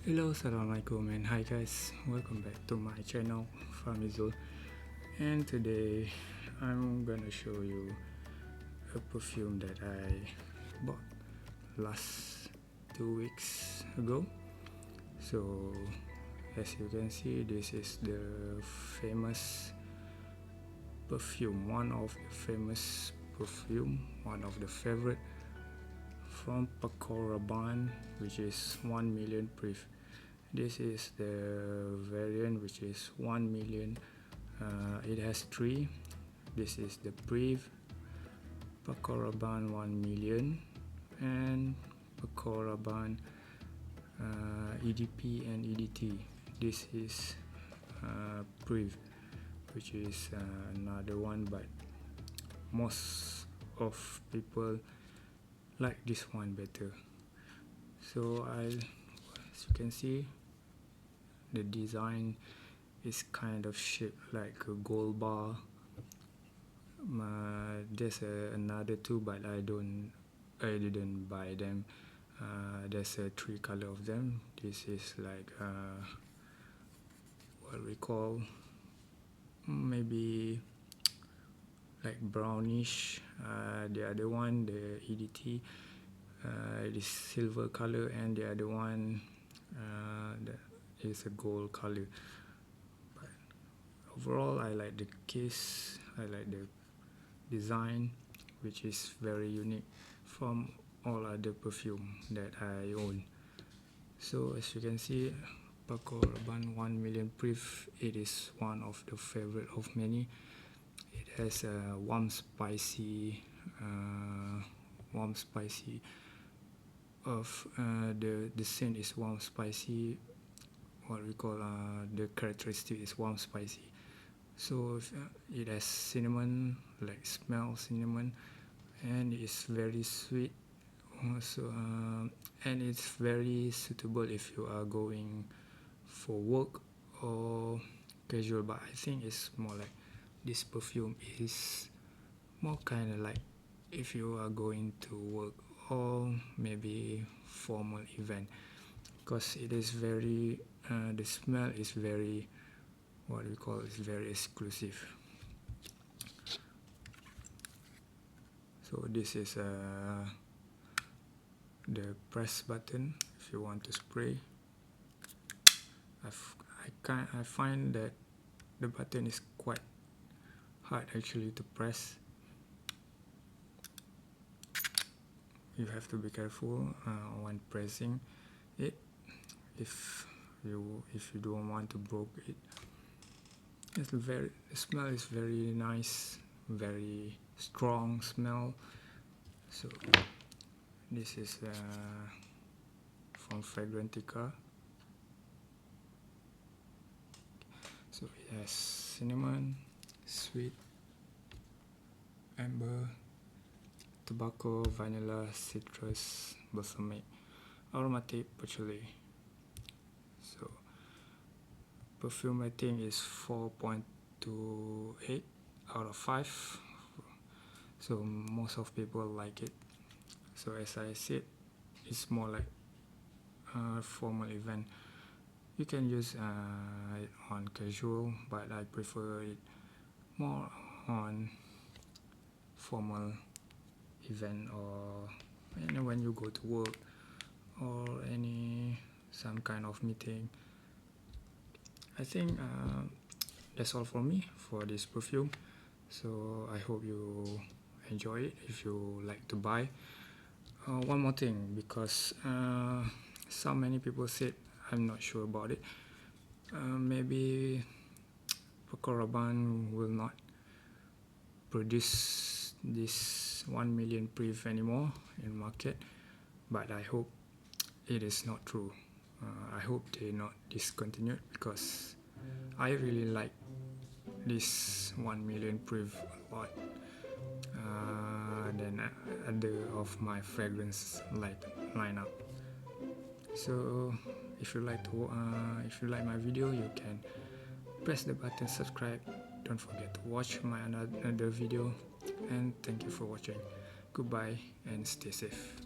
Hello, assalamualaikum, and hi guys, welcome back to my channel Famizul. And today I'm gonna show you a perfume that I bought last 2 weeks ago. So as you can see, this is the famous perfume, one of the famous perfume, one of the favorite from Paco Rabanne, which is 1 million Prive. This is the variant which is 1 million. It has three. This is the Prive, Paco Rabanne 1 million, and Paco Rabanne EDP and EDT. This is Prive, which is another one, but most of people like this one better. So as you can see, the design is kind of shaped like a gold bar. There's another two, but I didn't buy them. There's three color of them. This is like what we call maybe like brownish. The other one, the EDT, is silver color, and the other one is a gold color. But overall, I like the case, I like the design, which is very unique from all other perfume that I own. So as you can see, Paco Rabanne 1 million Prive, it is one of the favorite of many. It has a warm spicy of the scent is warm spicy. What we call the characteristic is warm spicy. So it has cinnamon, like smell cinnamon, and it's very sweet. Also, and it's very suitable if you are going for work or casual. But I think it's more like this perfume is more kind of like if you are going to work or maybe formal event, because it is very the smell is very, what we call, is very exclusive. So this is the press button if you want to spray. I find that the button is quite hard actually to press. You have to be careful when pressing it if you don't want to break it. The smell is very nice, very strong smell. So this is from Fragrantica. So it has cinnamon, sweet, amber, tobacco, vanilla, citrus, balsamic, aromatic, patchouli. So perfume rating is 4.28 out of 5. So most of people like it. So as I said, it's more like a formal event. You can use it on casual, but I prefer it more on formal event, or when you go to work or some kind of meeting. I think that's all for me for this perfume. So I hope you enjoy it if you like to buy. One more thing, because so many people said, I'm not sure about it. Maybe Paco Rabanne will not produce this 1 million Prive anymore in market, but I hope it is not true. I hope they not discontinued, because I really like this 1 million Prive a lot than other of my fragrance lineup. So if you like my video, you can press the button subscribe. Don't forget to watch my another video, and thank you for watching. Goodbye and stay safe.